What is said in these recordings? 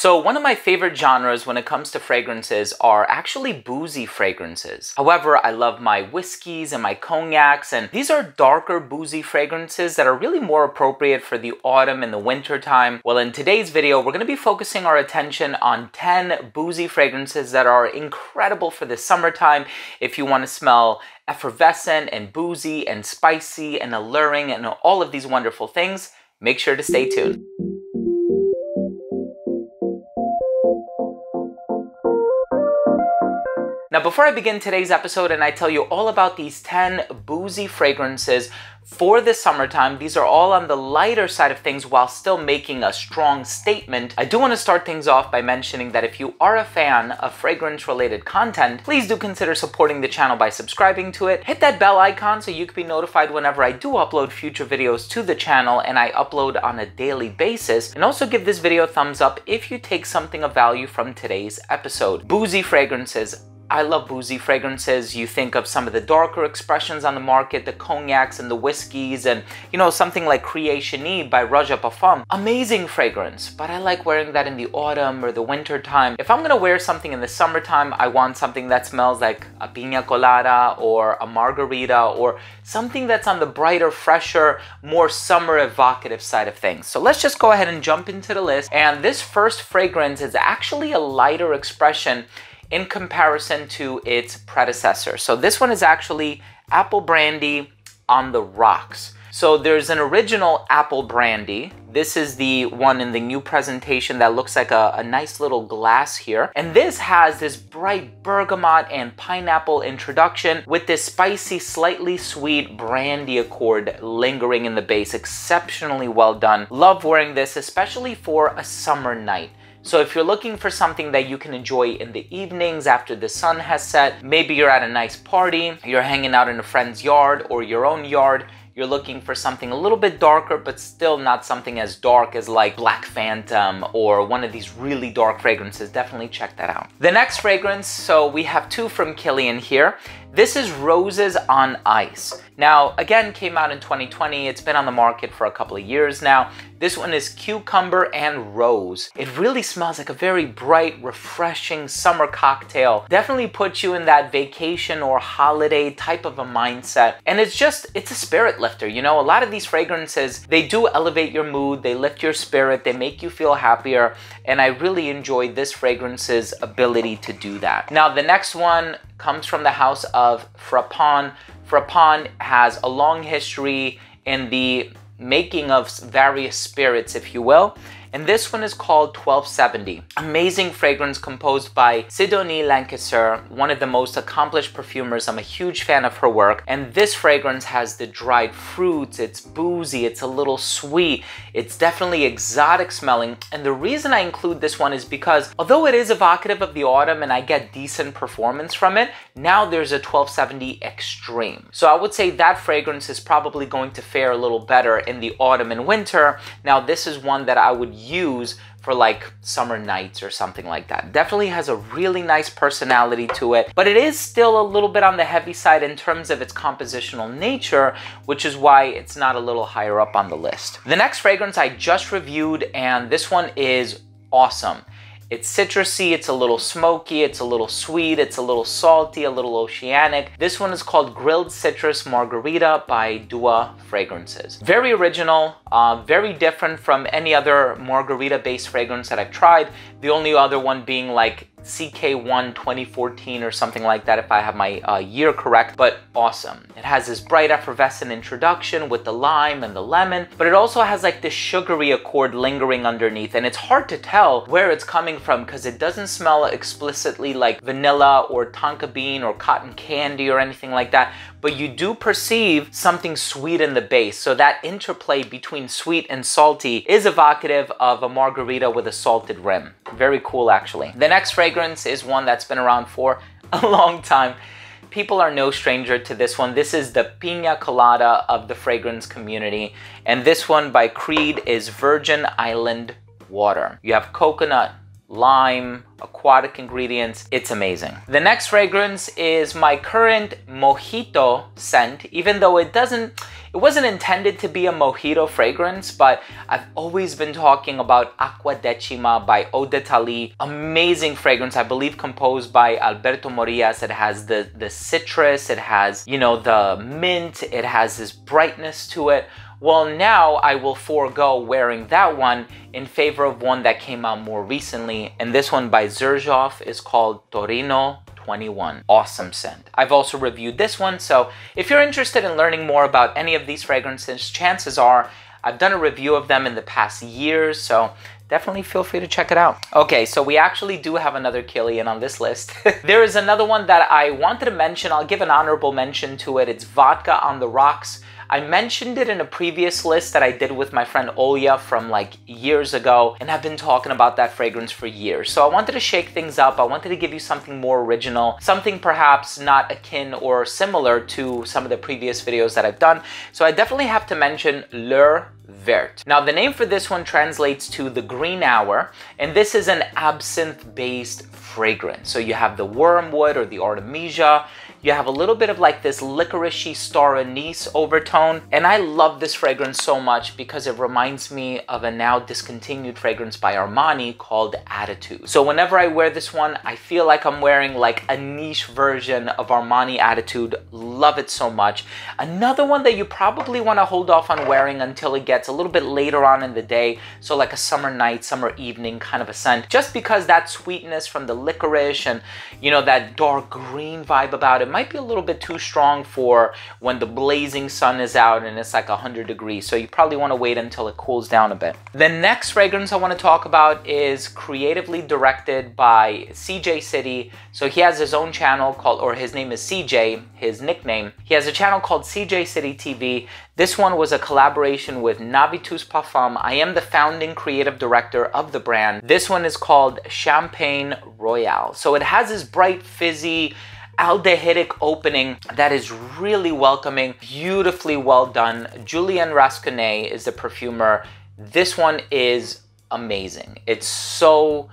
So one of my favorite genres when it comes to fragrances are actually boozy fragrances. However, I love my whiskeys and my cognacs, and these are darker boozy fragrances that are really more appropriate for the autumn and the winter time. Well, in today's video, we're going to be focusing our attention on 10 boozy fragrances that are incredible for the summertime if you want to smell effervescent and boozy and spicy and alluring and all of these wonderful things. Make sure to stay tuned. Now, before I begin today's episode and I tell you all about these 10 boozy fragrances for the summertime, these are all on the lighter side of things while still making a strong statement. I do want to start things off by mentioning that if you are a fan of fragrance-related content, please do consider supporting the channel by subscribing to it. Hit that bell icon so you can be notified whenever I do upload future videos to the channel, and I upload on a daily basis. And also give this video a thumbs up if you take something of value from today's episode. Boozy fragrances. I love boozy fragrances. You think of some of the darker expressions on the market, the cognacs and the whiskeys, and something like Création Eve by Royale Parfum. Amazing fragrance, but I like wearing that in the autumn or the winter time. If I'm gonna wear something in the summertime, I want something that smells like a piña colada or a margarita or something that's on the brighter, fresher, more summer evocative side of things. So let's just go ahead and jump into the list. And this first fragrance is actually a lighter expression in comparison to its predecessor. So this one is actually Apple Brandy on the rocks. So there's an original Apple Brandy. This is the one in the new presentation that looks like a nice little glass here. And this has this bright bergamot and pineapple introduction with this spicy, slightly sweet brandy accord lingering in the base. Exceptionally well done. Love wearing this, especially for a summer night. So if you're looking for something that you can enjoy in the evenings after the sun has set, maybe you're at a nice party, you're hanging out in a friend's yard or your own yard, you're looking for something a little bit darker, but still not something as dark as like Black Phantom or one of these really dark fragrances, definitely check that out. The next fragrance, so we have two from Kilian here. This is Roses on Ice. Now, again, came out in 2020. It's been on the market for a couple of years now. This one is cucumber and rose. It really smells like a very bright, refreshing summer cocktail. Definitely puts you in that vacation or holiday type of a mindset. And it's a spirit lifter. A lot of these fragrances, they do elevate your mood. They lift your spirit. They make you feel happier. And I really enjoy this fragrance's ability to do that. Now, the next one comes from the house of Frappon. Frappon has a long history in the making of various spirits, if you will. And this one is called 1270. Amazing fragrance composed by Sidonie Lancaster, one of the most accomplished perfumers. I'm a huge fan of her work. And this fragrance has the dried fruits, it's boozy, it's a little sweet, it's definitely exotic smelling. And the reason I include this one is because although it is evocative of the autumn and I get decent performance from it, now there's a 1270 Extreme. So I would say that fragrance is probably going to fare a little better in the autumn and winter. Now this is one that I would use for like summer nights or something like that. Definitely has a really nice personality to it, but it is still a little bit on the heavy side in terms of its compositional nature, which is why it's not a little higher up on the list. The next fragrance I just reviewed, and this one is awesome. It's citrusy, it's a little smoky, it's a little sweet, it's a little salty, a little oceanic. This one is called Grilled Citrus Margarita by Dua Fragrances. Very original, very different from any other margarita-based fragrance that I've tried. The only other one being like CK1 2014 or something like that, if I have my year correct, but awesome. It has this bright effervescent introduction with the lime and the lemon, but it also has like this sugary accord lingering underneath, and it's hard to tell where it's coming from because it doesn't smell explicitly like vanilla or tonka bean or cotton candy or anything like that, but you do perceive something sweet in the base. So that interplay between sweet and salty is evocative of a margarita with a salted rim. Very cool, actually. The next fragrance is one that's been around for a long time. People are no stranger to this one. This is the piña colada of the fragrance community. And this one by Creed is Virgin Island Water. You have coconut, lime, aquatic ingredients. It's amazing. The next fragrance is my current mojito scent, even though it wasn't intended to be a mojito fragrance, but I've always been talking about Acqua Decima by Eau d'Italie. Amazing fragrance, I believe composed by Alberto Morillas. It has the citrus, it has, you know, the mint, it has this brightness to it. Well, now I will forego wearing that one in favor of one that came out more recently, and this one by Xerjoff is called Torino 21. Awesome scent. I've also reviewed this one, so if you're interested in learning more about any of these fragrances, chances are I've done a review of them in the past years, so definitely feel free to check it out. Okay, so we actually do have another Kilian on this list. There is another one that I wanted to mention. I'll give an honorable mention to it. It's Vodka on the Rocks. I mentioned it in a previous list that I did with my friend Olya from like years ago, and I've been talking about that fragrance for years. So I wanted to shake things up. I wanted to give you something more original, something perhaps not akin or similar to some of the previous videos that I've done. So I definitely have to mention Vert. Now the name for this one translates to the green hour, and this is an absinthe-based fragrance. So you have the wormwood or the artemisia, you have a little bit of like this licoricey star anise overtone, and I love this fragrance so much because it reminds me of a now discontinued fragrance by Armani called Attitude. So whenever I wear this one, I feel like I'm wearing like a niche version of Armani Attitude. Love it so much. Another one that you probably want to hold off on wearing until it gets a little bit later on in the day, so like a summer night, summer evening kind of a scent, just because that sweetness from the licorice and, you know, that dark green vibe about it might be a little bit too strong for when the blazing sun is out and it's like 100 degrees. So you probably want to wait until it cools down a bit. The next fragrance I want to talk about is creatively directed by CJ City. So he has his own channel called, or his name is CJ, his nickname. He has a channel called CJ City TV. This one was a collaboration with Navitus Parfum. I am the founding creative director of the brand. This one is called Champagne Royale. So it has this bright, fizzy, aldehydic opening that is really welcoming, beautifully well done. Julien Rasconet is the perfumer. This one is amazing. It's so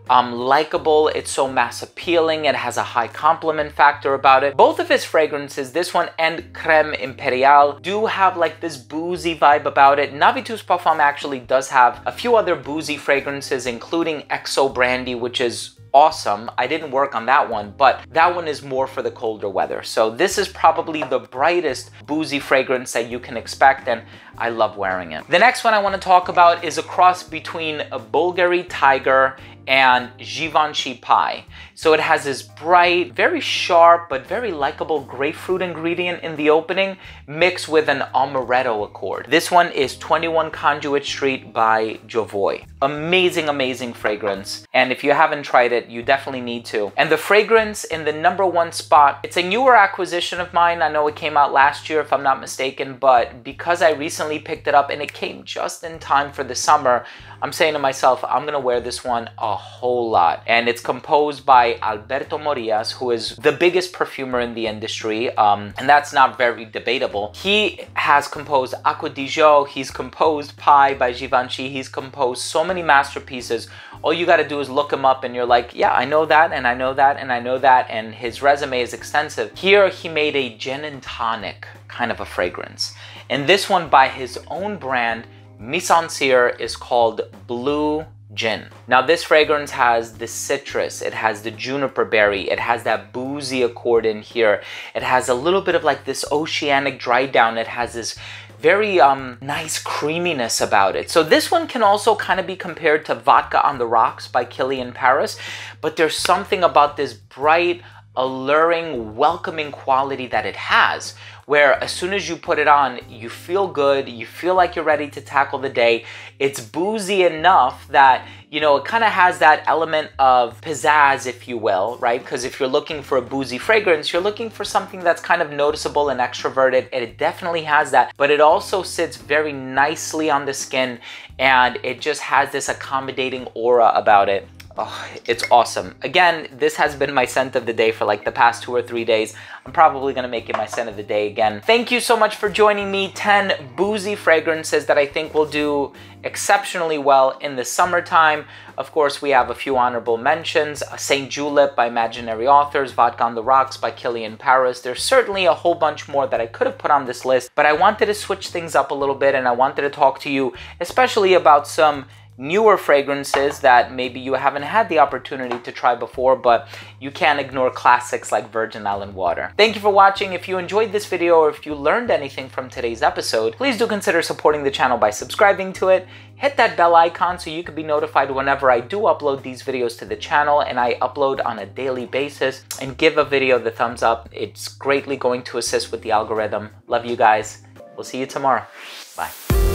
likable, it's so mass appealing, it has a high compliment factor about it. Both of his fragrances, this one and Crème Impériale, do have like this boozy vibe about it. Navitus Parfum actually does have a few other boozy fragrances, including XO Brandy, which is awesome. I didn't work on that one, but that one is more for the colder weather. So this is probably the brightest boozy fragrance that you can expect, and I love wearing it. The next one I want to talk about is a cross between a Bulgari Tiger and Givenchy Pie. So it has this bright, very sharp, but very likable grapefruit ingredient in the opening, mixed with an amaretto accord. This one is 21 Conduit Street by Jovoy. Amazing, amazing fragrance. And if you haven't tried it, you definitely need to. And the fragrance in the #1 spot, it's a newer acquisition of mine. I know it came out last year, if I'm not mistaken, but because I recently picked it up and it came just in time for the summer, I'm saying to myself, I'm gonna wear this one a whole lot. And it's composed by Alberto Morillas, who is the biggest perfumer in the industry, and that's not very debatable. He has composed Acqua di Gio, he's composed Pie by Givenchy, he's composed so many masterpieces. All you gotta do is look him up and you're like, yeah, I know that, and I know that, and I know that, and his resume is extensive. Here, he made a gin and tonic kind of a fragrance. And this one by his own brand, Mise en Cire, is called Blue Gin. Now this fragrance has the citrus, it has the juniper berry, it has that boozy accord in here, it has a little bit of like this oceanic dry down, it has this very nice creaminess about it. So this one can also kind of be compared to Vodka on the Rocks by Kilian Paris, but there's something about this bright, alluring, welcoming quality that it has, where as soon as you put it on, you feel good, you feel like you're ready to tackle the day. It's boozy enough that, you know, it kind of has that element of pizzazz, if you will, right? Because if you're looking for a boozy fragrance, you're looking for something that's kind of noticeable and extroverted, and it definitely has that, but it also sits very nicely on the skin, and it just has this accommodating aura about it. Oh, it's awesome. Again, this has been my scent of the day for like the past 2 or 3 days. I'm probably gonna make it my scent of the day again. Thank you so much for joining me. 10 boozy fragrances that I think will do exceptionally well in the summertime. Of course, we have a few honorable mentions. St. Julep by Imaginary Authors, Vodka on the Rocks by Kilian Roses. There's certainly a whole bunch more that I could have put on this list, but I wanted to switch things up a little bit, and I wanted to talk to you especially about some newer fragrances that maybe you haven't had the opportunity to try before, but you can't ignore classics like Virgin Island Water. Thank you for watching. If you enjoyed this video or if you learned anything from today's episode, please do consider supporting the channel by subscribing to it. Hit that bell icon so you can be notified whenever I do upload these videos to the channel, and I upload on a daily basis. And give a video the thumbs up. It's greatly going to assist with the algorithm. Love you guys. We'll see you tomorrow. Bye.